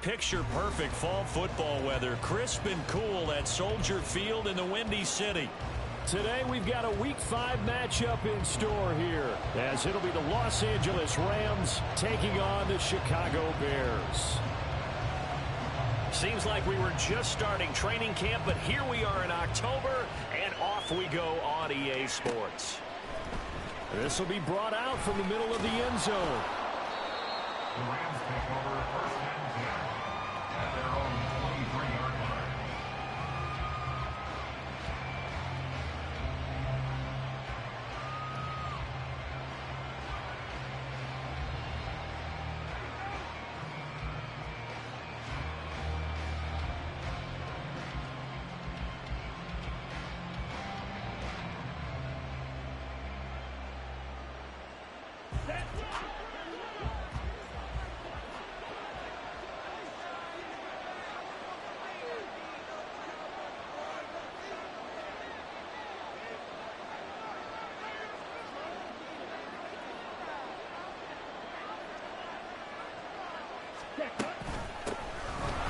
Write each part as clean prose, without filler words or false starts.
picture-perfect fall football weather. Crisp and cool at Soldier Field in the Windy City. Today we've got a Week 5 matchup in store here, as it'll be the Los Angeles Rams taking on the Chicago Bears. Seems like we were just starting training camp, but here we are in October, and off we go on EA Sports. This will be brought out from the middle of the end zone. The Rams take over first and 10 at their own 23-yard line.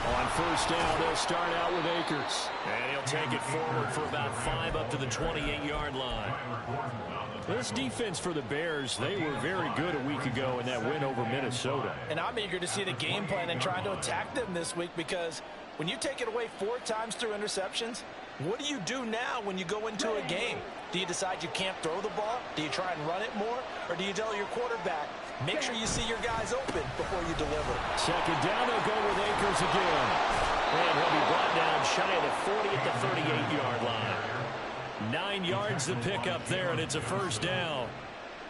On first down, they'll start out with Akers. And he'll take it forward for about 5 up to the 28-yard line. This defense for the Bears, they were very good a week ago in that win over Minnesota. And I'm eager to see the game plan and trying to attack them this week, because when you take it away 4 times through interceptions, what do you do now when you go into a game? Do you decide you can't throw the ball? Do you try and run it more? Or do you tell your quarterback, make sure you see your guys open before you deliver? Second down, they'll go with Akers again. And he'll be brought down shy of the 40 at the 38-yard line. 9 yards to pick up there, and it's a first down.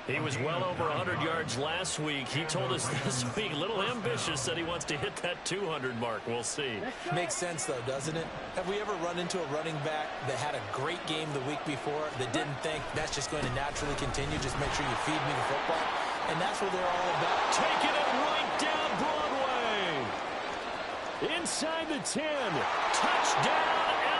He was well over 100 yards last week. He told us this week, a little ambitious, that he wants to hit that 200 mark. We'll see. Makes sense, though, doesn't it? Have we ever run into a running back that had a great game the week before that didn't think that's just going to naturally continue? Just make sure you feed me the football. And that's what they're all about. Taking it right down Broadway. Inside the 10. Touchdown, LA.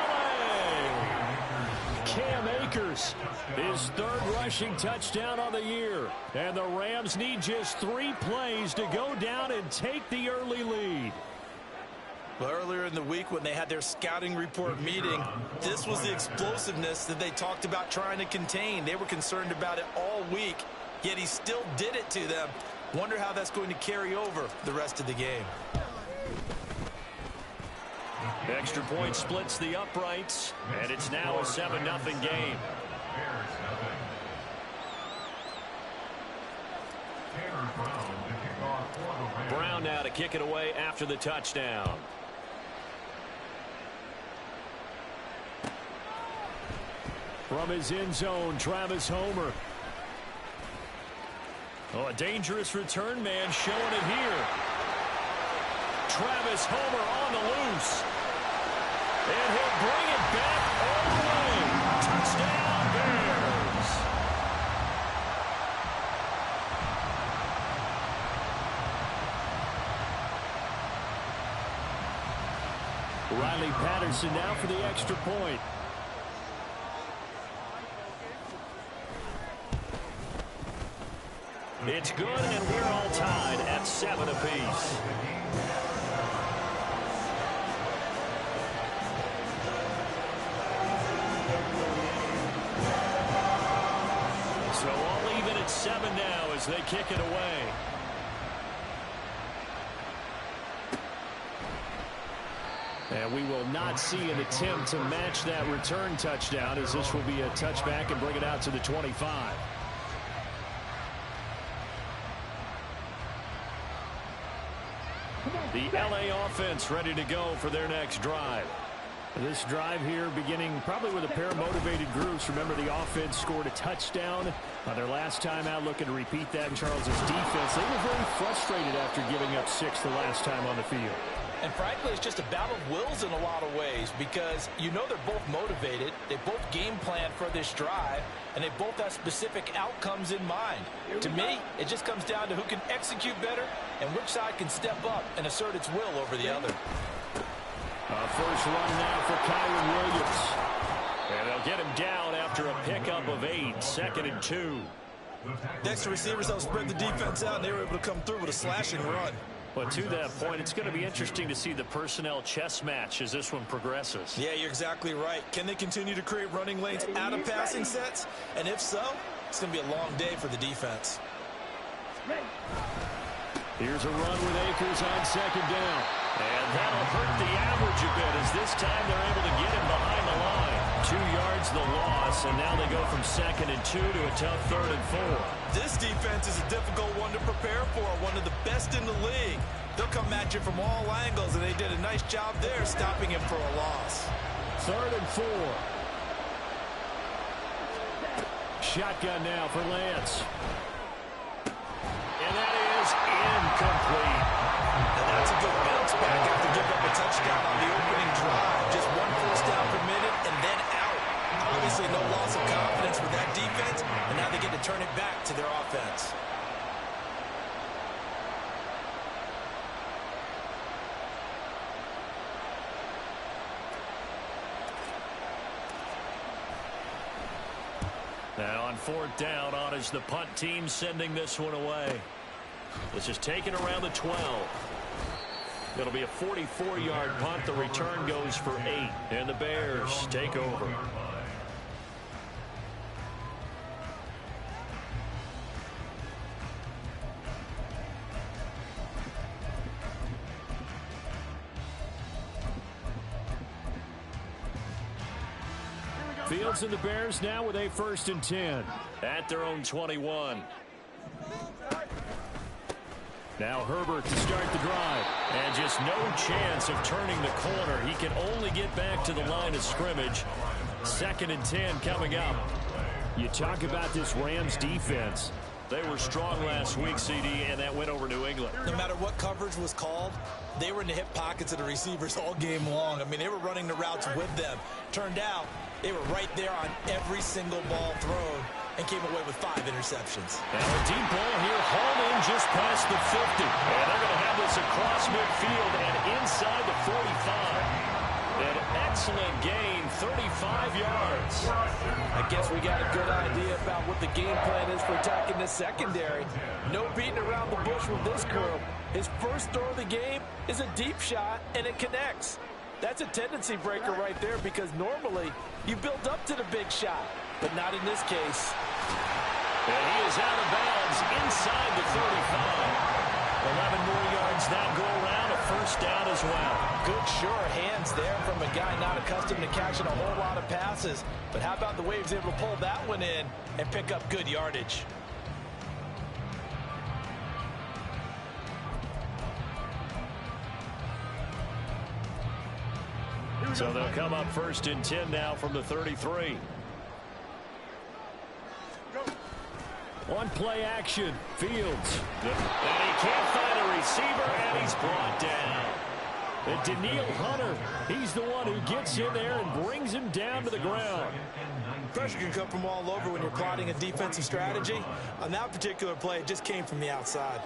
Cam Akers, his 3rd rushing touchdown on the year. And the Rams need just 3 plays to go down and take the early lead. Well, earlier in the week when they had their scouting report meeting, this was the explosiveness that they talked about trying to contain. They were concerned about it all week, yet he still did it to them. Wonder how that's going to carry over the rest of the game. Extra point splits the uprights, and it's now a 7-0 game. Brown now to kick it away after the touchdown. From his end zone, Travis Homer. Oh, a dangerous return man showing it here. Travis Homer on the loose. And he'll bring it back all the way. Touchdown, Bears. Riley Patterson now for the extra point. It's good, and we're all tied at 7 apiece. So all even at 7 now as they kick it away. And we will not see an attempt to match that return touchdown, as this will be a touchback and bring it out to the 25. The LA offense ready to go for their next drive. This drive here beginning probably with a pair of motivated groups. Remember, the offense scored a touchdown their last time out, looking to repeat that in Charles's defense. They were very frustrated after giving up 6 the last time on the field. And frankly, it's just a battle of wills in a lot of ways, because you know they're both motivated, they both game plan for this drive, and they both have specific outcomes in mind. To me, it just comes down to who can execute better and which side can step up and assert its will over the other. First run now for Kyron Williams. And they'll get him down after a pickup of 8, 2nd and 2. Next to receivers, they'll spread the defense out, and they were able to come through with a slashing run. But to that point, it's going to be interesting to see the personnel chess match as this one progresses. Yeah, you're exactly right. Can they continue to create running lanes out of passing sets? And if so, it's going to be a long day for the defense. Here's a run with Akers on second down. And that'll hurt the average a bit as this time they're able to get him behind the line. 2 yards the loss, and now they go from 2nd and 2 to a tough 3rd and 4. This defense is a difficult one to prepare for, one of the best in the league. They'll come at you from all angles, and they did a nice job there stopping him for a loss. 3rd and 4. Shotgun now for Lance. And that is incomplete. And that's a good bounce back after giving up a touchdown on the opening drive. Just 1 first down permitted and then out. Obviously no loss of confidence with that defense, and now they get to turn it back to their offense. Now on 4th down, on is the punt team sending this one away. This is taken around the 12. It'll be a 44-yard punt. The return goes for 8, and the Bears take over. Fields and the Bears now with a 1st and 10. At their own 21. Now Herbert to start the drive. And just no chance of turning the corner. He can only get back to the line of scrimmage. 2nd and 10 coming up. You talk about this Rams defense. They were strong last week, CD, and that went over New England. No matter what coverage was called, they were in the hip pockets of the receivers all game long. I mean, they were running the routes with them. Turned out, they were right there on every single ball thrown and came away with 5 interceptions. Now a deep ball here, hauled in just past the 50. And they're going to have this across midfield and inside the 45. An excellent gain, 35 yards. I guess we got a good idea about what the game plan is for attacking this secondary. No beating around the bush with this crew. His first throw of the game is a deep shot, and it connects. That's a tendency breaker right there because normally you build up to the big shot, but not in this case. And he is out of bounds inside the 35. 11 more yards now go around, a 1st down as well. Good sure hands there from a guy not accustomed to catching a whole lot of passes. But how about the way he was able to pull that one in and pick up good yardage? So they'll come up 1st and 10 now from the 33. On play action, Fields. And he can't find a receiver, and he's brought down. And Daniil Hunter, he's the one who gets in there and brings him down to the ground. Pressure can come from all over when you're plotting a defensive strategy. On that particular play, it just came from the outside.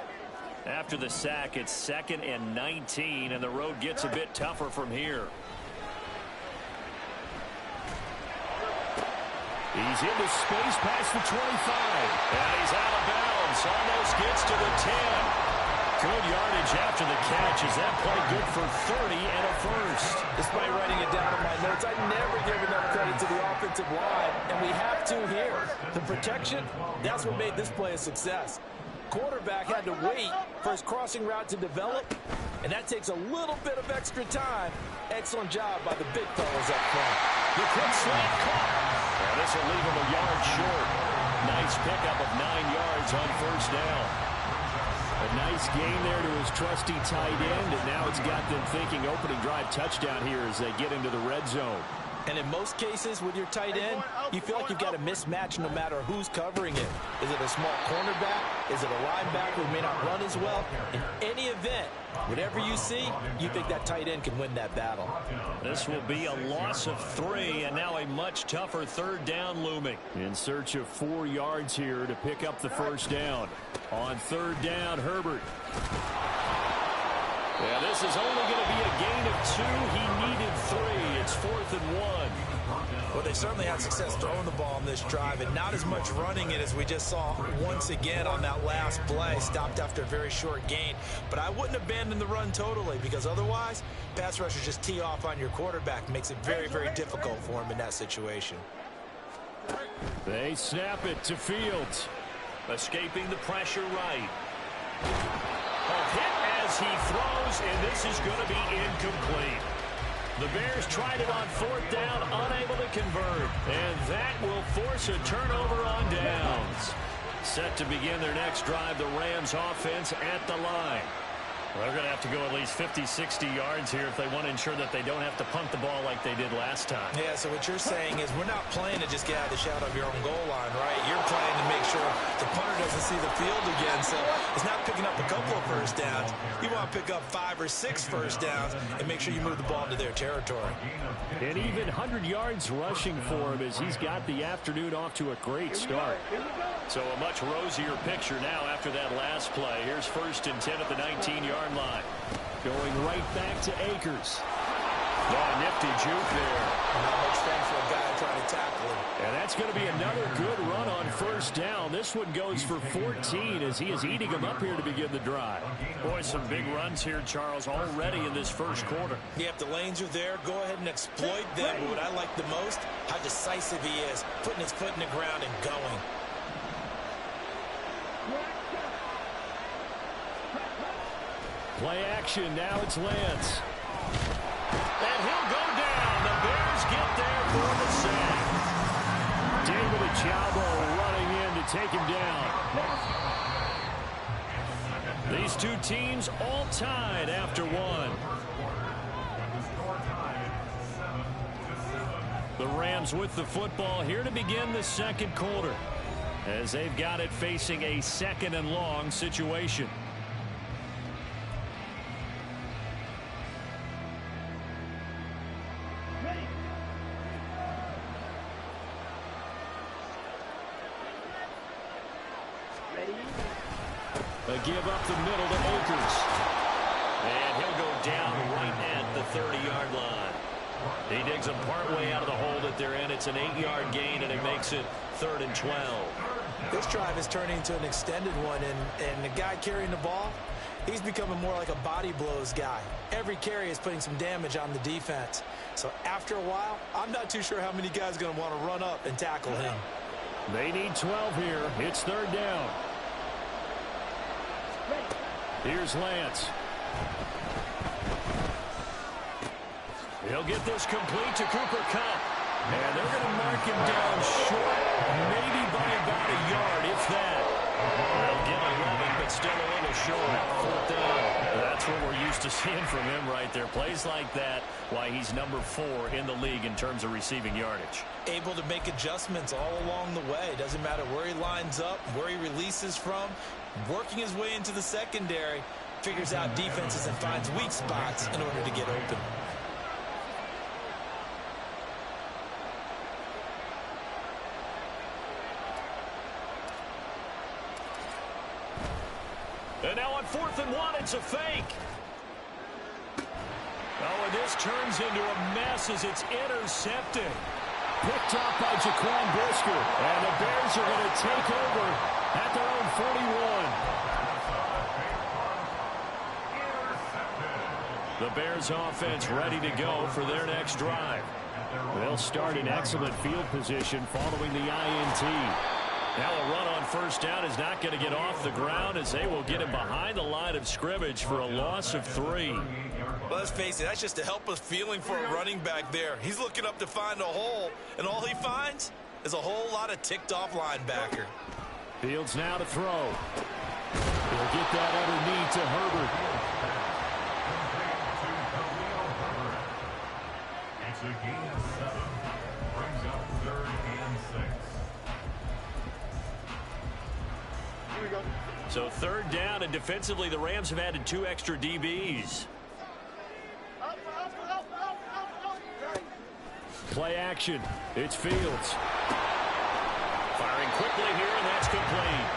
After the sack, it's 2nd and 19, and the road gets a bit tougher from here. He's into space past the 25. And he's out of bounds. Almost gets to the 10. Good yardage after the catch. Is that play good for 30 and a 1st? Despite writing it down in my notes, I never give enough credit to the offensive line, and we have to here. The protection, that's what made this play a success. Quarterback had to wait for his crossing route to develop, and that takes a little bit of extra time. Excellent job by the big fellas up front. The quick slant caught. And this will leave him a yard short. Nice pickup of 9 yards on 1st down. A nice gain there to his trusty tight end, and now it's got them thinking opening drive touchdown here as they get into the red zone. And in most cases with your tight end, you feel like you've got a mismatch no matter who's covering it. Is it a small cornerback? Is it a linebacker who may not run as well? In any event, whatever you see, you think that tight end can win that battle. This will be a loss of 3, and now a much tougher 3rd down looming. In search of 4 yards here to pick up the 1st down. On 3rd down, Herbert. Yeah, this is only going to be a gain of 2. He needed 3. It's 4th and 1. Well, they certainly had success throwing the ball on this drive, and not as much running it as we just saw once again on that last play. Stopped after a very short gain. But I wouldn't abandon the run totally, because otherwise, pass rushers just tee off on your quarterback. Makes it very, very difficult for him in that situation. They snap it to Fields. Escaping the pressure right. A hit as he throws, and this is going to be incomplete. The Bears tried it on 4th down, unable to convert. And that will force a turnover on downs. Set to begin their next drive, the Rams offense at the line. Well, they're going to have to go at least 50, 60 yards here if they want to ensure that they don't have to punt the ball like they did last time. Yeah, so what you're saying is we're not playing to just get out of the shadow of your own goal line, right? You're playing to make sure the punter doesn't see the field again. So it's not picking up a couple of first downs. You want to pick up 5 or 6 first downs and make sure you move the ball into their territory. And even 100 yards rushing for him as he's got the afternoon off to a great start. So a much rosier picture now after that last play. Here's 1st and 10 at the 19-yard line. Going right back to Akers. Oh, nifty juke there. Not much fun for a guy trying to tackle him. And that's going to be another good run on 1st down. This one goes for 14 as he is eating them up here to begin the drive. Boy, some big runs here, Charles, already in this first quarter. Yeah, if the lanes are there, go ahead and exploit them. But what I like the most, how decisive he is, putting his foot in the ground and going. Play action, now it's Lance. And he'll go down. The Bears get there for the sack. David Ojabo running in to take him down. These two teams all tied after one. The Rams with the football here to begin the second quarter, as they've got it facing a 2nd and long situation. They give up the middle to Akers. And he'll go down right at the 30-yard line. He digs them partway out of the hole that they're in. It's an 8-yard gain, and it makes it 3rd and 12. This drive is turning into an extended one, and the guy carrying the ball, he's becoming more like a body blows guy. Every carry is putting some damage on the defense. So after a while, I'm not too sure how many guys are going to want to run up and tackle him. They need 12 here. It's 3rd down. Here's Lance. He'll get this complete to Cooper Kupp. And they're going to mark him down short, maybe by about a yard, if that. They'll get 11, but still a little short. 4th down. That's what we're used to seeing from him right there. Plays like that, why he's number 4 in the league in terms of receiving yardage. Able to make adjustments all along the way. Doesn't matter where he lines up, where he releases from. Working his way into the secondary, figures out defenses and finds weak spots in order to get open. And now on 4th and 1, it's a fake. Oh, and this turns into a mess as it's intercepted. Picked up by Jaquan Brisker. And the Bears are going to take over at their own 41. The Bears offense ready to go for their next drive. They'll start in excellent field position following the INT. Now a run on 1st down is not going to get off the ground, as they will get him behind the line of scrimmage for a loss of 3. Well, let's face it, that's just a helpless feeling for a running back there. He's looking up to find a hole, and all he finds is a whole lot of ticked-off linebacker. Fields now to throw. He'll get that underneath to Herbert. It's a gain of 7. Brings up 3rd and 6. So 3rd down, and defensively the Rams have added 2 extra DBs. Play action. It's Fields. Firing quickly here, and that's complete.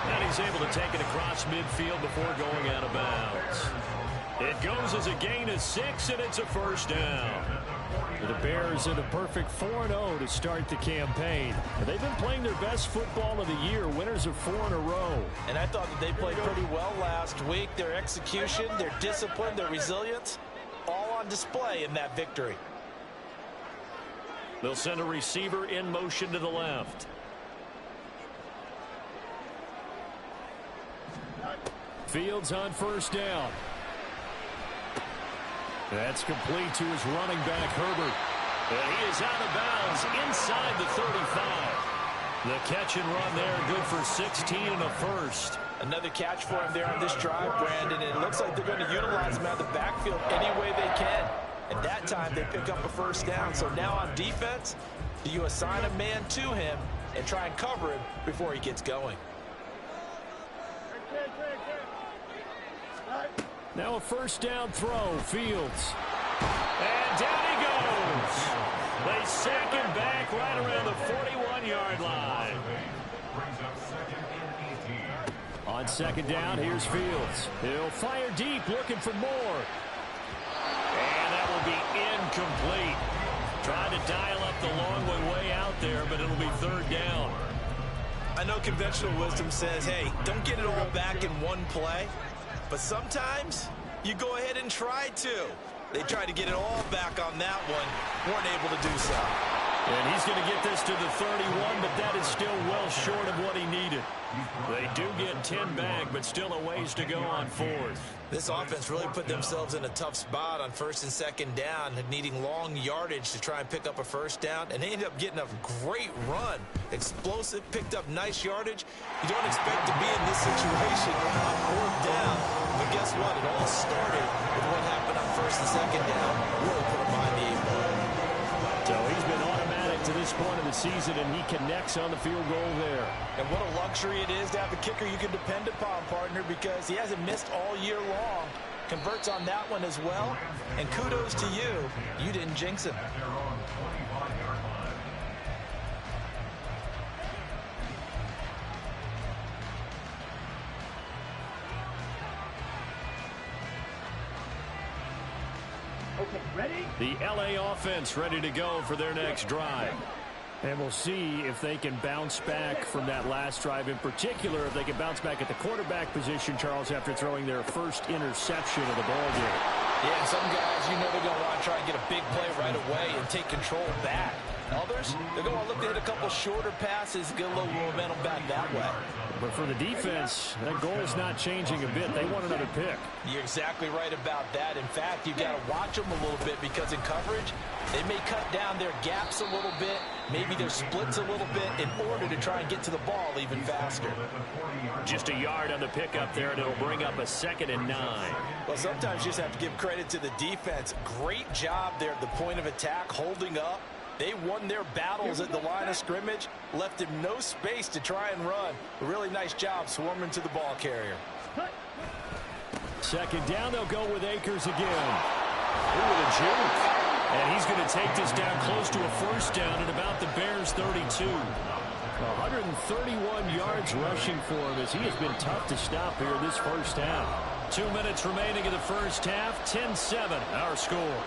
And he's able to take it across midfield before going out of bounds. It goes as a gain of 6, and it's a 1st down. The Bears in a perfect 4-0 to start the campaign. They've been playing their best football of the year, winners of 4 in a row. And I thought that they played pretty well last week. Their execution, their discipline, their resilience, all on display in that victory. They'll send a receiver in motion to the left. Fields on first down. That's complete to his running back, Herbert. And he is out of bounds inside the 35. The catch and run there, good for 16 and a first. Another catch for him there on this drive, Brandon. And it looks like they're going to utilize him out of the backfield any way they can. At that time, they pick up a first down. So now on defense, do you assign a man to him and try and cover him before he gets going? Now a first down throw, Fields. And down he goes. They sack him back right around the 41-yard line. On second down, here's Fields. He'll fire deep, looking for more. And that will be incomplete. Trying to dial up the long way out there, but it'll be third down. I know conventional wisdom says, hey, don't get it all back in one play. But sometimes you go ahead and try to. They tried to get it all back on that one. Weren't able to do so. And he's going to get this to the 31, but that is still well short of what he needed. They do get 10 back, but still a ways to go on fourth. This offense really put themselves in a tough spot on first and second down, needing long yardage to try and pick up a first down, and they ended up getting a great run. Explosive, picked up nice yardage. You don't expect to be in this situation on fourth down, but guess what? It all started with what happened on first and second down. Really put them behind the 8 ball. So he's been automatic to this point of the season, and he connects on the field goal there. And what a luxury it is to have a kicker you can depend upon, partner, because he hasn't missed all year long. Converts on that one as well. And kudos to you. You didn't jinx him. Okay, ready? The LA offense ready to go for their next drive. And we'll see if they can bounce back from that last drive. In particular, if they can bounce back at the quarterback position, Charles, after throwing their first interception of the ballgame. Yeah, some guys, you know they're going to want to try and get a big play right away and take control back. Others, they're going to look to hit a couple shorter passes, get a little momentum back that way. But for the defense, that goal is not changing a bit. They want another pick. You're exactly right about that. In fact, you've got to watch them a little bit because in coverage, they may cut down their gaps a little bit, maybe their splits a little bit in order to try and get to the ball even faster. Just a yard on the pickup there, and it'll bring up a 2nd and 9. Well, sometimes you just have to give credit to the defense. Great job there at the point of attack, holding up. They won their battles at the line of scrimmage, left him no space to try and run. A really nice job swarming to the ball carrier. Second down, they'll go with Akers again. Ooh, with a juke. And he's going to take this down close to a first down at about the Bears' 32. 131 yards rushing for him as he has been tough to stop here this first half. 2 minutes remaining in the first half. 10-7 our score.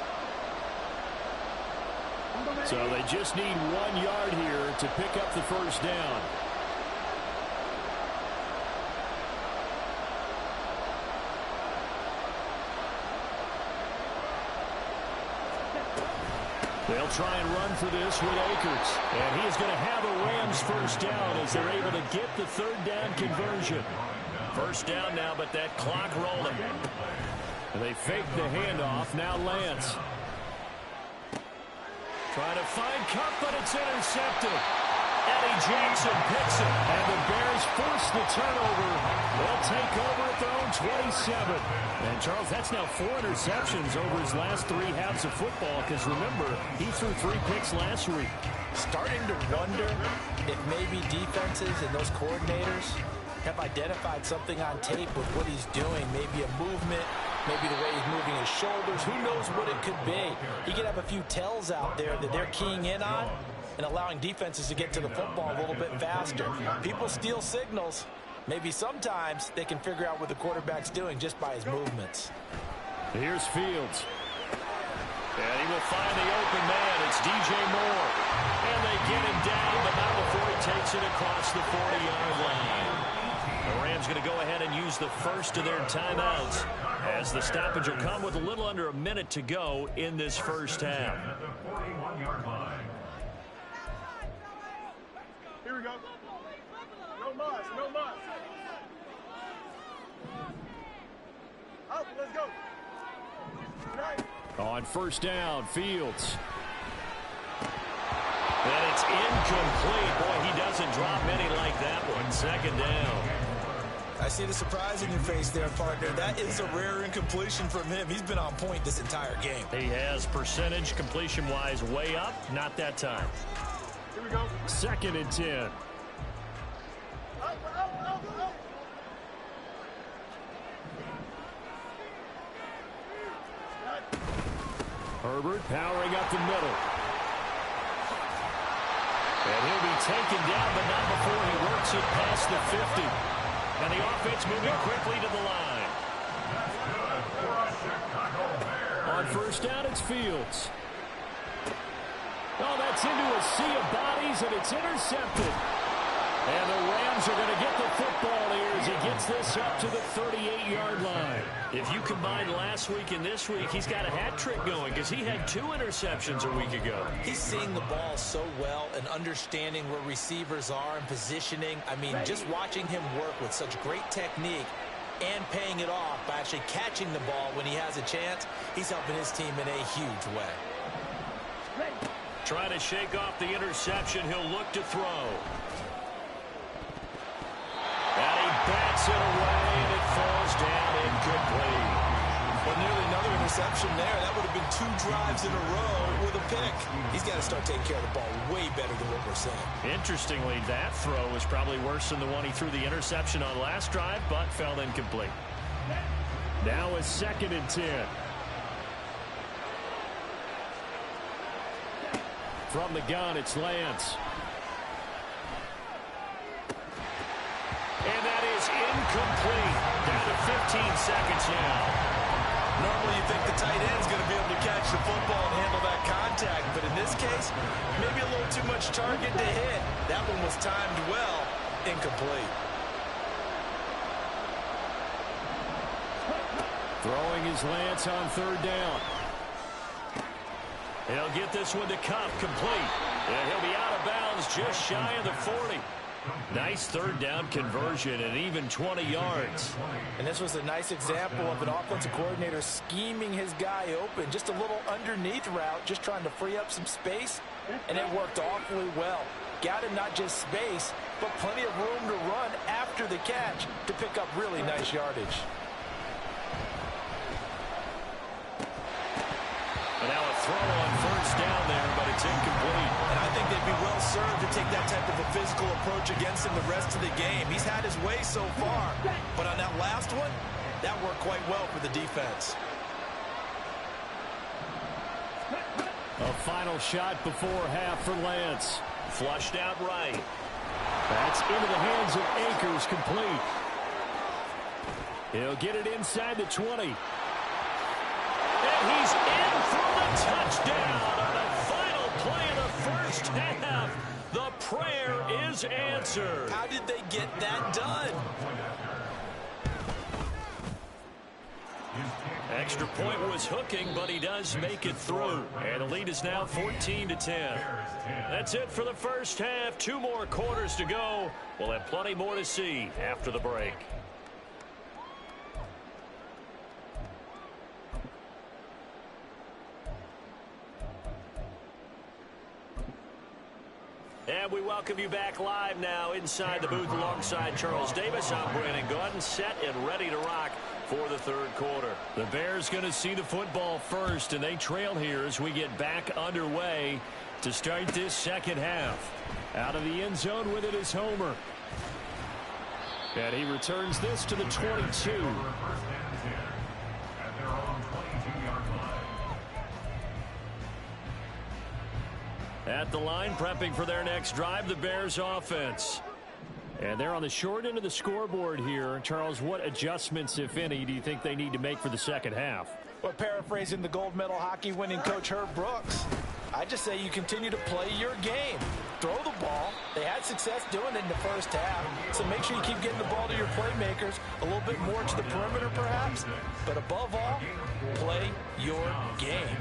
So they just need 1 yard here to pick up the first down. They'll try and run for this with Akers. And he is going to have a Rams first down as they're able to get the third down conversion. First down now, but that clock rolling. And they fake the handoff. Now Lance. Trying to find Cup, but it's intercepted. Eddie Jackson picks it. And the Bears force the turnover. They'll take over at their own 27. And, Charles, that's now 4 interceptions over his last 3 halves of football. Because, remember, he threw 3 picks last week. Starting to wonder if maybe defenses and those coordinators have identified something on tape with what he's doing. Maybe a movement. Maybe the way he's moving his shoulders. Who knows what it could be? He could have a few tells out there that they're keying in on and allowing defenses to get to the football a little bit faster. People steal signals. Maybe sometimes they can figure out what the quarterback's doing just by his movements. Here's Fields. And he will find the open man. It's DJ Moore. And they get him down, but not before he takes it across the 40-yard line. The Rams going to go ahead and use the first of their timeouts, as the stoppage will come with a little under a minute to go in this first half. Here we go. No muss, no muss. Up, let's go. Right. On first down, Fields. And it's incomplete. Boy, he doesn't drop many like that one. Second down. I see the surprise in your face there, partner. That is a rare incompletion from him. He's been on point this entire game. He has percentage completion-wise way up. Not that time. Here we go. 2nd and 10. Up. Herbert powering up the middle. And he'll be taken down, but not before he works it past the 50. And the offense moving quickly to the line. On first down, it's Fields. Oh, that's into a sea of bodies, and it's intercepted. And the Rams are going to get the football here as he gets this up to the 38-yard line. If you combine last week and this week, he's got a hat trick going because he had 2 interceptions a week ago. He's seeing the ball so well and understanding where receivers are and positioning. I mean, just watching him work with such great technique and paying it off by actually catching the ball when he has a chance, he's helping his team in a huge way. Trying to shake off the interception, he'll look to throw. And he bats it away, and it falls down incomplete. Well, nearly another interception there. That would have been 2 drives in a row with a pick. He's got to start taking care of the ball way better than what we're saying. Interestingly, that throw was probably worse than the one he threw the interception on last drive, but fell incomplete. Now it's 2nd and 10. From the gun, it's Lance. And that is incomplete. Down to 15 seconds now. Normally you think the tight end's going to be able to catch the football and handle that contact, but in this case, maybe a little too much target to hit. That one was timed well, incomplete. Throwing his Lance on 3rd down. He'll get this one to Cup, complete. And he'll be out of bounds just shy of the 40. Nice 3rd down conversion and even 20 yards. And this was a nice example of an offensive coordinator scheming his guy open. Just a little underneath route, just trying to free up some space, and it worked awfully well. Got him not just space, but plenty of room to run after the catch to pick up really nice yardage. And now a throw on first down there, but it's incomplete. And I think they'd be well served to take that type of a physical approach against him the rest of the game. He's had his way so far, but on that last one, that worked quite well for the defense. A final shot before half for Lance. Flushed out right. That's into the hands of Akers, complete. He'll get it inside the 20. And he's in for the touchdown on the final play of the first half. The prayer is answered. How did they get that done? Extra point was hooking, but he does make it through. And the lead is now 14-10. That's it for the first half. 2 more quarters to go. We'll have plenty more to see after the break. And we welcome you back live now inside the booth alongside Charles Davis. I'm Brandon Gordon, set and ready to rock for the 3rd quarter. The Bears going to see the football first, and they trail here as we get back underway to start this second half. Out of the end zone with it is Homer. And he returns this to the 22. At the line, prepping for their next drive, the Bears offense. And they're on the short end of the scoreboard here. Charles, what adjustments, if any, do you think they need to make for the second half? Well, paraphrasing the gold medal hockey winning coach Herb Brooks, I just say you continue to play your game. Throw the ball. They had success doing it in the first half, so make sure you keep getting the ball to your playmakers, a little bit more to the perimeter perhaps, but above all, play your game.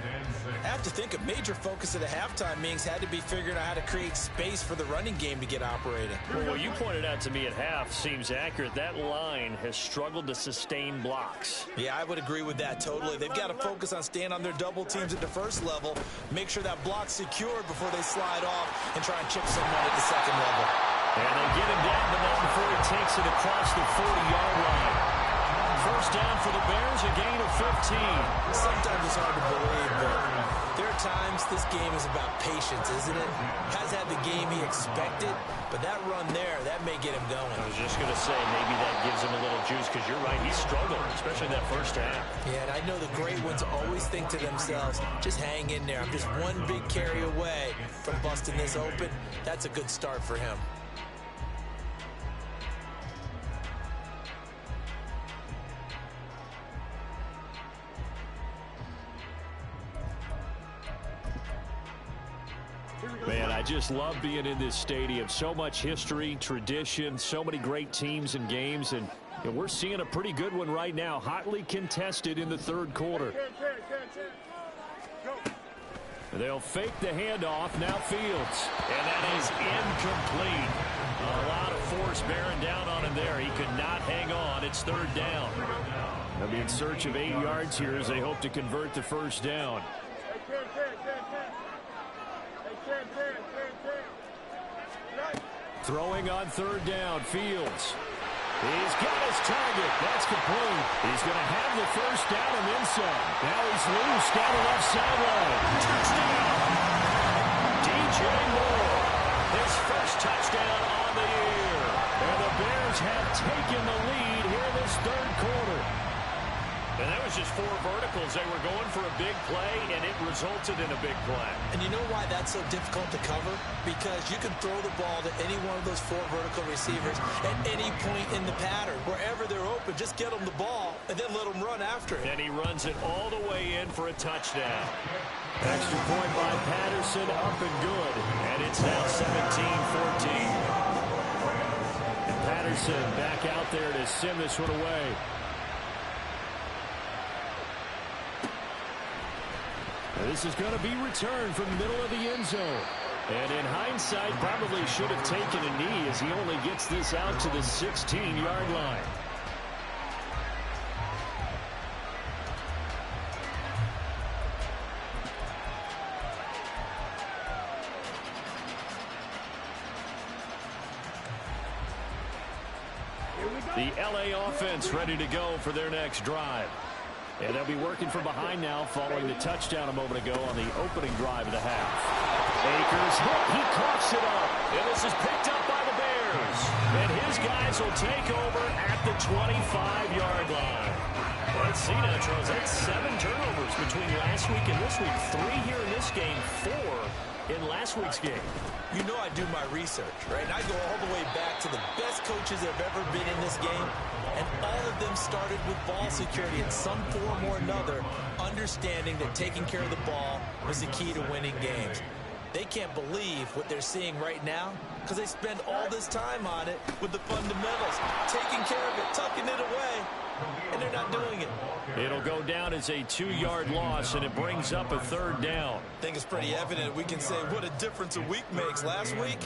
I have to think a major focus of the halftime meetings had to be figuring out how to create space for the running game to get operating. Well, what you pointed out to me at half seems accurate. That line has struggled to sustain blocks. Yeah, I would agree with that totally. They've got to focus on staying on their double teams at the first level, make sure that block's secured before they slide off and try and chip someone at the second level. And they get him down, but not before he takes it across the 40-yard line. First down for the Bears, a gain of 15. Sometimes it's hard to believe, but there are times this game is about patience, isn't it? Has had the game he expected, but that run there, that may get him going. I was just going to say, maybe that gives him a little juice, because you're right, he struggled, especially in that first half. Yeah, and I know the great ones always think to themselves, just hang in there. I'm just one big carry away from busting this open. That's a good start for him. Man, I just love being in this stadium. So much history, tradition, so many great teams and games, and we're seeing a pretty good one right now, hotly contested in the third quarter. They'll fake the handoff, now Fields. And that is incomplete. A lot of force bearing down on him there. He could not hang on. It's third down. They'll be in search of 8 yards here as they hope to convert the first down. Throwing on third down, Fields. He's got his target. That's complete. He's going to have the first down and then some. Now he's loose down the left sideline. Touchdown! DJ Moore. His first touchdown on the year. And the Bears have taken the lead here in this third quarter. And that was just 4 verticals. They were going for a big play, and it resulted in a big play. And you know why that's so difficult to cover? Because you can throw the ball to any one of those 4 vertical receivers at any point in the pattern. Wherever they're open, just get them the ball and then let them run after it. And he runs it all the way in for a touchdown. Extra point by Patterson, up and good. And it's now 17-14. And Patterson back out there to send this one away. This is going to be returned from the middle of the end zone. And in hindsight, probably should have taken a knee as he only gets this out to the 16-yard line. The LA offense ready to go for their next drive. And they'll be working from behind now following the touchdown a moment ago on the opening drive of the half. Akers hit. He coughs it up. And this is picked up by the Bears. And his guys will take over at the 25-yard line. Let's see now, Charles. That's 7 turnovers between last week and this week. 3 here in this game, 4 in last week's game. You know I do my research, right? And I go all the way back to the best coaches that have ever been in this game. And all of them started with ball security in some form or another, understanding that taking care of the ball was the key to winning games. They can't believe what they're seeing right now because they spend all this time on it with the fundamentals, taking care of it, tucking it away, and they're not doing it. It'll go down as a 2-yard loss, and it brings up a third down. I think it's pretty evident. We can say what a difference a week makes. Last week,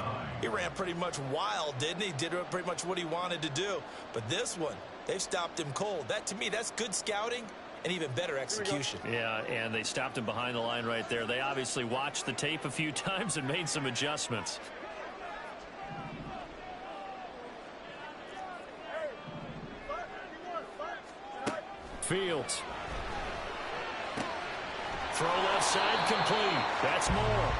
he ran pretty much wild, didn't he? Did pretty much what he wanted to do. But this one, they've stopped him cold. That, to me, that's good scouting and even better execution. Yeah, and they stopped him behind the line right there. They obviously watched the tape a few times and made some adjustments. Fields. Throw left side complete. That's Moore.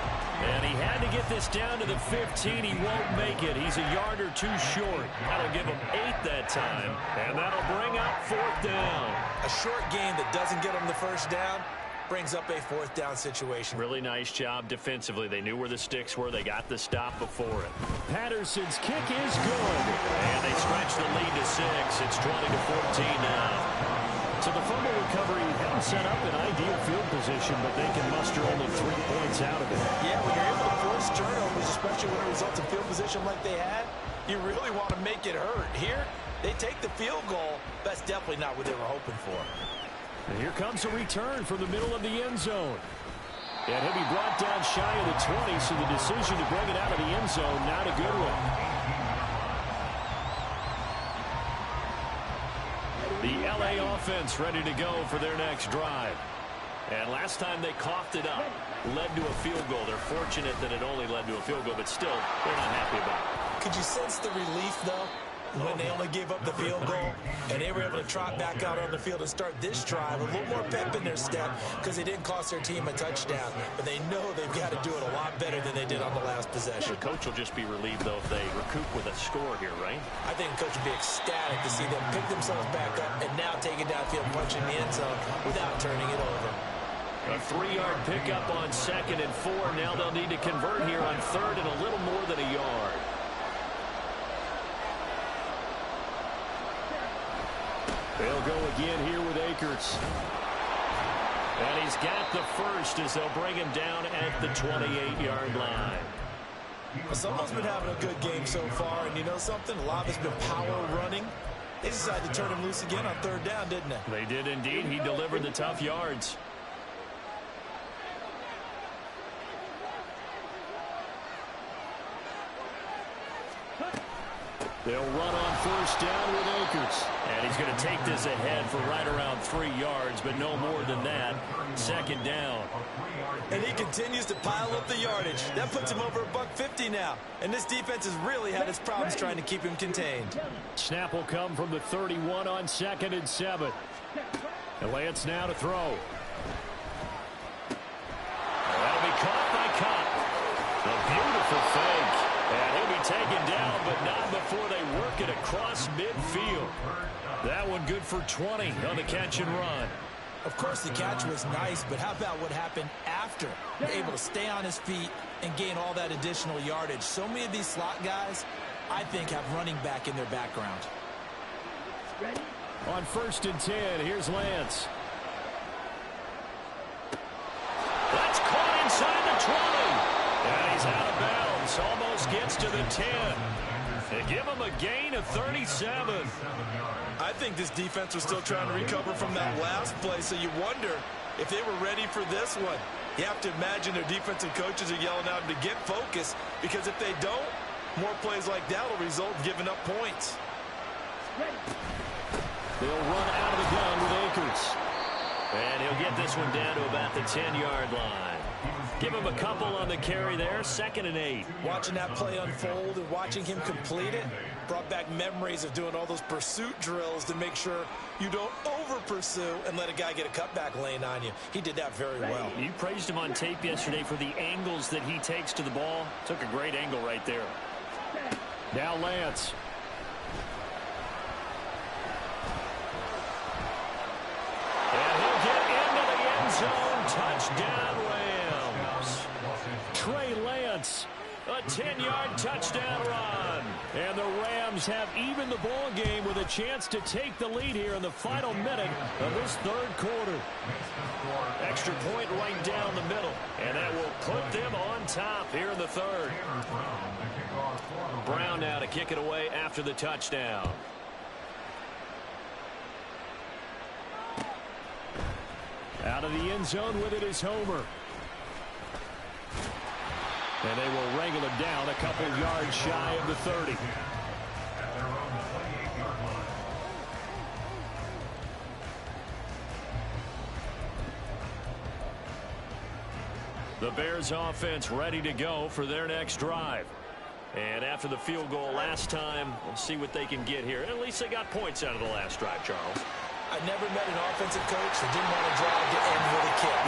And he had to get this down to the 15. He won't make it. He's a yard or 2 short. That'll give him 8 that time. And that'll bring up 4th down. A short game that doesn't get him the first down brings up a 4th down situation. Really nice job defensively. They knew where the sticks were. They got the stop before it. Patterson's kick is good. And they stretch the lead to 6. It's 20-14 now. So the fumble recovery hadn't set up an ideal field position, but they can muster only 3 points out of it. Yeah, when you're able to force turnovers, especially when it results in field position like they had, you really want to make it hurt. Here, they take the field goal. That's definitely not what they were hoping for. And here comes a return from the middle of the end zone. And he'll be brought down shy of the 20, so the decision to bring it out of the end zone, not a good one. The LA offense ready to go for their next drive. And last time they coughed it up, led to a field goal. They're fortunate that it only led to a field goal, but still, they're not happy about it. Could you sense the relief, though, when they only gave up the field goal and they were able to trot back out on the field and start this drive a little more pep in their step because it didn't cost their team a touchdown, but they know they've got to do it a lot better than they did on the last possession. The coach will just be relieved, though, if they recoup with a score here, right? I think the coach will be ecstatic to see them pick themselves back up and now take it downfield, punching the end zone without turning it over. A 3-yard pickup on 2nd and 4. Now they'll need to convert here on 3rd and a little more than a yard. They'll go again here with Akers. And he's got the first as they'll bring him down at the 28-yard line. Well, someone's been having a good game so far, and you know something? A lot of it's been power running. They decided to turn him loose again on 3rd down, didn't they? They did indeed. He delivered the tough yards. They'll run on 1st down with Akers. And he's going to take this ahead for right around 3 yards, but no more than that. 2nd down. And he continues to pile up the yardage. That puts him over $150 now. And this defense has really had its problems trying to keep him contained. Snap will come from the 31 on 2nd and 7. And Lance now to throw. That'll be caught by Cup. A beautiful fake. And he'll be taken down, but not before they work it across midfield. That one good for 20 on the catch and run. Of course, the catch was nice, but how about what happened after? Able to stay on his feet and gain all that additional yardage. So many of these slot guys, I think, have running back in their background. On 1st and 10, here's Lance. That's caught inside the 20. And he's out of bounds. Almost gets to the 10. They give him a gain of 37. I think this defense was still trying to recover from that last play, so you wonder if they were ready for this one. You have to imagine their defensive coaches are yelling at them to get focused, because if they don't, more plays like that will result in giving up points. They'll run out of the gun with Akers. And he'll get this one down to about the 10-yard line. Give him a couple on the carry there. 2nd and 8. Watching that play unfold and watching him complete it brought back memories of doing all those pursuit drills to make sure you don't over-pursue and let a guy get a cutback lane on you. He did that very well. You praised him on tape yesterday for the angles that he takes to the ball. Took a great angle right there. Now Lance. And he'll get into the end zone. Touchdown, Rams. Trey Lance. A 10-yard touchdown run. And the Rams have even the ball game with a chance to take the lead here in the final minute of this 3rd quarter. Extra point right down the middle. And that will put them on top here in the 3rd. Brown now to kick it away after the touchdown. Out of the end zone with it is Homer. And they will wrangle him down a couple yards shy of the 30. The Bears offense ready to go for their next drive. And after the field goal last time, we'll see what they can get here. At least they got points out of the last drive, Charles. I never met an offensive coach that didn't want to drive to end with a kick.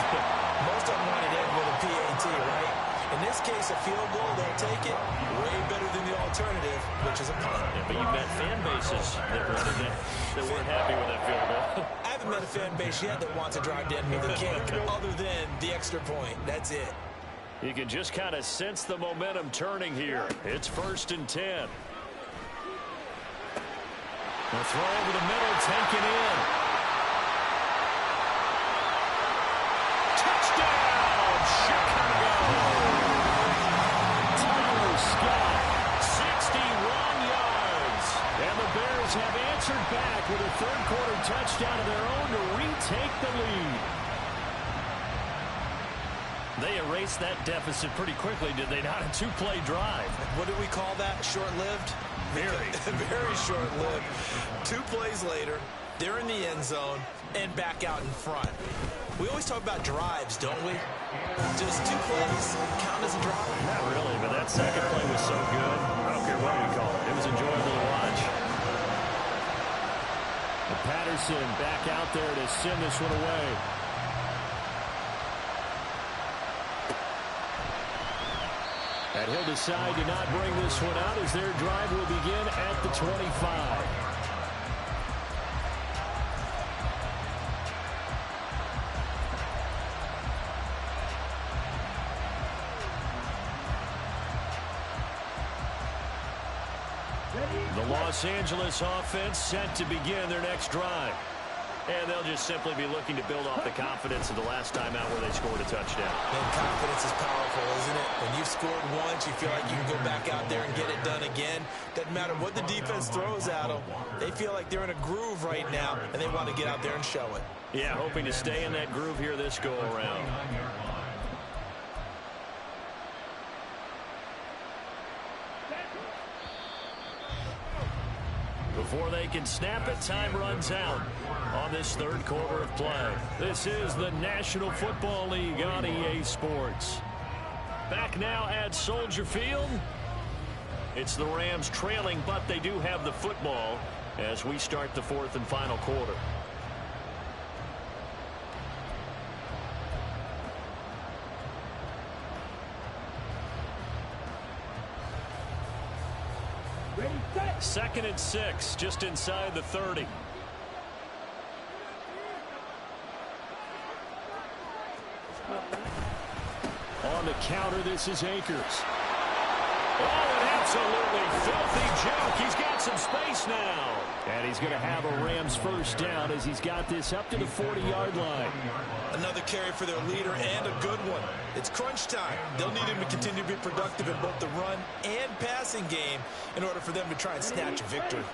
Most of them wanted to end with a PAT, right? In this case, a field goal, they'll take it. Way better than the alternative, which is a punt. Yeah, but you've met fan bases that weren't happy with that field goal. I haven't met a fan base yet that wants to drive to end with a kick, other than the extra point. That's it. You can just kind of sense the momentum turning here. It's 1st and 10. The throw over the middle, taken in. third quarter touchdown of their own to retake the lead. They erased that deficit pretty quickly, did they not? A two-play drive. What do we call that? Short-lived? Very. Very short-lived. 2 plays later, they're in the end zone and back out in front. We always talk about drives, don't we? Does 2 plays count as a drive? Not really, but that second play was so good. I don't care what you call it. It was enjoyable to watch. And Patterson back out there to send this one away. And he'll decide to not bring this one out as their drive will begin at the 25. The Los Angeles offense set to begin their next drive. And they'll just simply be looking to build off the confidence of the last time out where they scored a touchdown. And confidence is powerful, isn't it? When you've scored once, you feel like you can go back out there and get it done again. Doesn't matter what the defense throws at them. They feel like they're in a groove right now, and they want to get out there and show it. Yeah, hoping to stay in that groove here this go-around. Before they can snap it, time runs out on this third quarter of play. This is the National Football League on EA Sports. Back now at Soldier Field. It's the Rams trailing, but they do have the football as we start the fourth and final quarter. Second and 6, just inside the 30. On the counter, this is Akers. Oh, an absolutely filthy joke. He's got some space now. And he's going to have a Rams first down as he's got this up to the 40-yard line. Another carry for their leader and a good one. It's crunch time. They'll need him to continue to be productive in both the run and passing game in order for them to try and snatch a victory.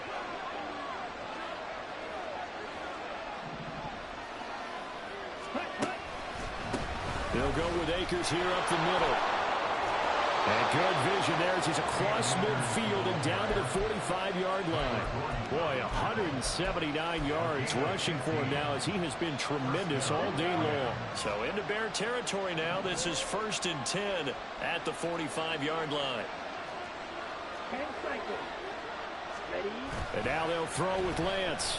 They'll go with Akers here up the middle. And good vision there as he's across midfield and down to the 45-yard line. Boy, 179 yards rushing for him now as he has been tremendous all day long. So into Bear territory now. This is 1st and 10 at the 45-yard line. 10 seconds. Ready? And now they'll throw with Lance.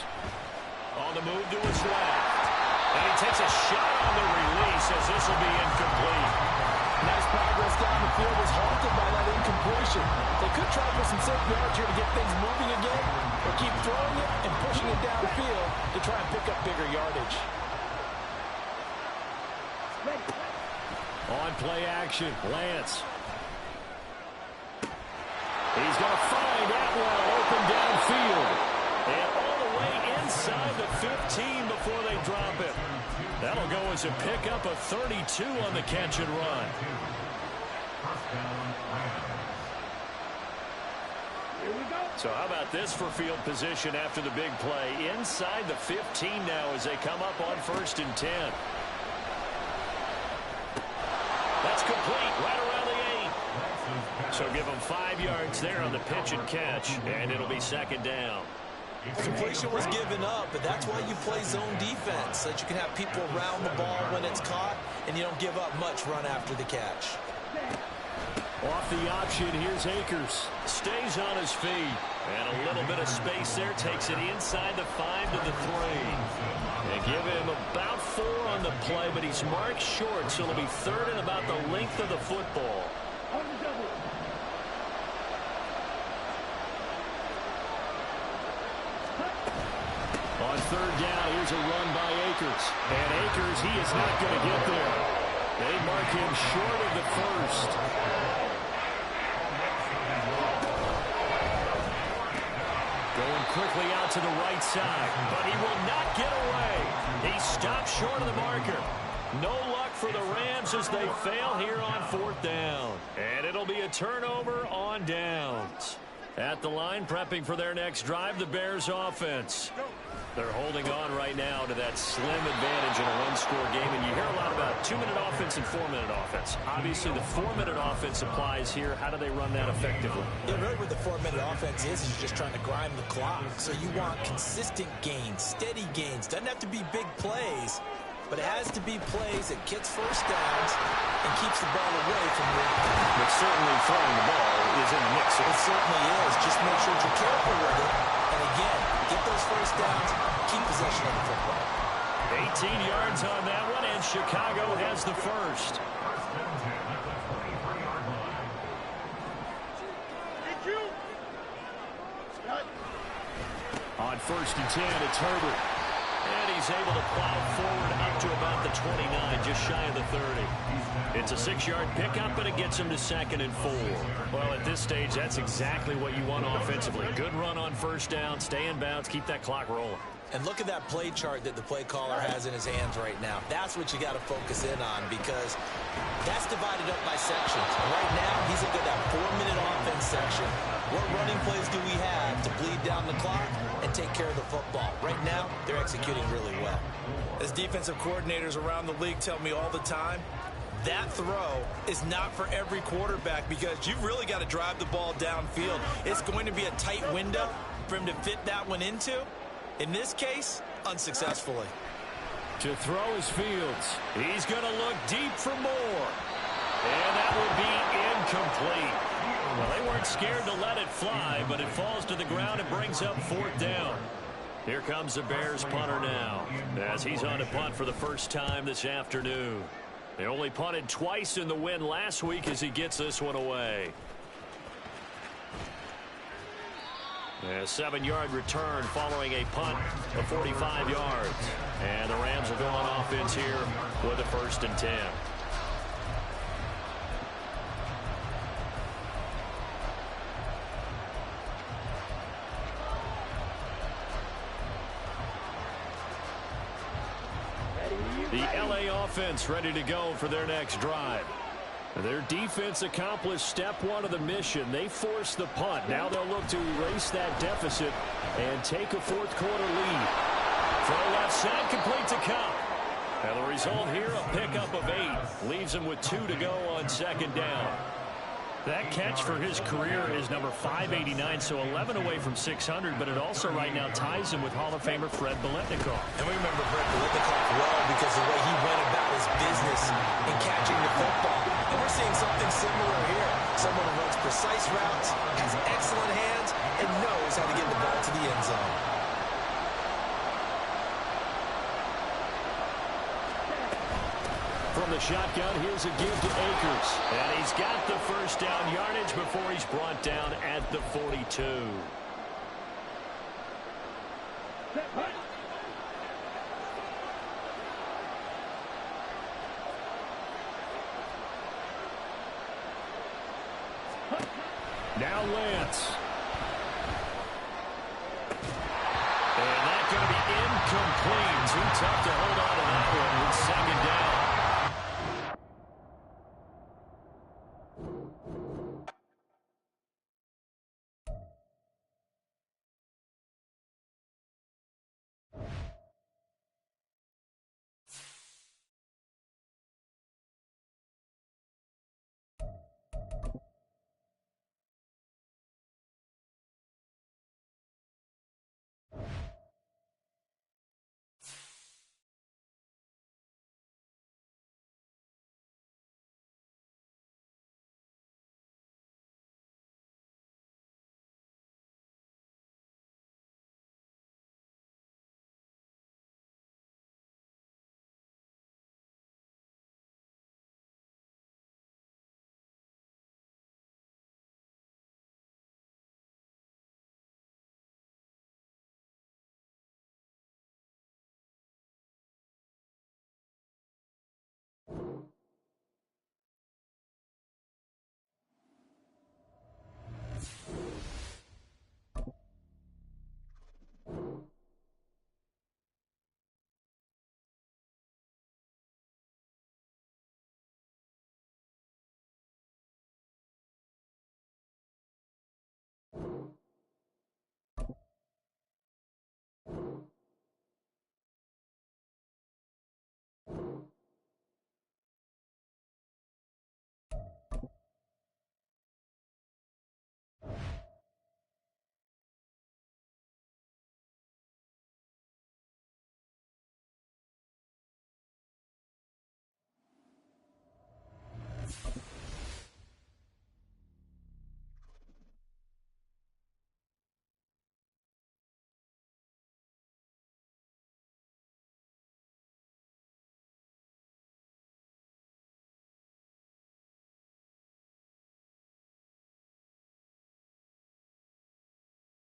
On the move to his left. And he takes a shot on the release as this will be incomplete. Nice progress down the field, was halted by that incompletion. They could try for some safe yards here to get things moving again, or keep throwing it and pushing it downfield to try and pick up bigger yardage. On play action, Lance. He's going to find that one open downfield. And all the way inside the 15 before they drop it. That'll go as a pickup of 32 on the catch and run. Here we go. So how about this for field position after the big play? Inside the 15 now as they come up on 1st and 10. That's complete right around the 8. So give them 5 yards there on the pitch and catch, and it'll be 2nd down. Completion was given up, but that's why you play zone defense, so that you can have people around the ball when it's caught, and you don't give up much run after the catch. Off the option, here's Akers. Stays on his feet, and a little bit of space there, takes it inside the 5 to the 3. They give him about 4 on the play, but he's marked short, so it'll be 3rd and about the length of the football. On the double. On 3rd down, here's a run by Akers. And Akers, he is not going to get there. They mark him short of the 1st. Going quickly out to the right side, but he will not get away. He stops short of the marker. No luck for the Rams as they fail here on 4th down. And it'll be a turnover on downs. At the line, prepping for their next drive, the Bears offense. They're holding on right now to that slim advantage in a one-score game, and you hear a lot about 2-minute offense and 4-minute offense. Obviously, the 4-minute offense applies here. How do they run that effectively? Yeah, really what the 4-minute offense is you're just trying to grind the clock. So you want consistent gains, steady gains. Doesn't have to be big plays, but it has to be plays that gets first downs and keeps the ball away from you. But certainly throwing the ball is in the mix. It certainly is. Just make sure you're careful with it. And again, get those first downs, keep possession of the football. 18 yards on that one, and Chicago has the first. On 1st and 10, it's Herbert. And he's able to plow forward up to about the 29, just shy of the 30. It's a 6-yard pickup, but it gets him to 2nd and 4. Well, at this stage, that's exactly what you want offensively. Good run on first down, stay in bounds, keep that clock rolling. And look at that play chart that the play caller has in his hands right now. That's what you got to focus in on, because that's divided up by sections. Right now, he's looking at that 4-minute offense section. What running plays do we have to bleed down the clock and take care of the football? Right now, they're executing really well. As defensive coordinators around the league tell me all the time, that throw is not for every quarterback, because you've really got to drive the ball downfield. It's going to be a tight window for him to fit that one into. In this case, unsuccessfully. To throw is Fields. He's going to look deep for more. And that would be incomplete. Well, they weren't scared to let it fly, but it falls to the ground and brings up 4th down. Here comes the Bears punter now, as he's on to punt for the first time this afternoon. They only punted twice in the win last week as he gets this one away. A 7-yard return following a punt of 45 yards. And the Rams will go on offense here with a 1st and 10. The LA offense ready to go for their next drive. Their defense accomplished step 1 of the mission. They forced the punt. Now they'll look to erase that deficit and take a 4th quarter lead. Throw left side, complete to Cup. And the result here, a pickup of 8. Leaves him with 2 to go on 2nd down. That catch for his career is number 589, so 11 away from 600, but it also right now ties him with Hall of Famer Fred Biletnikoff. And we remember Fred Biletnikoff well because the way he went about his business in catching the football. And we're seeing something similar here. Someone who runs precise routes, has excellent hands, and knows how to get the ball to the end zone. From the shotgun, here's a give to Akers. And he's got the first down yardage before he's brought down at the 42. Now Lance.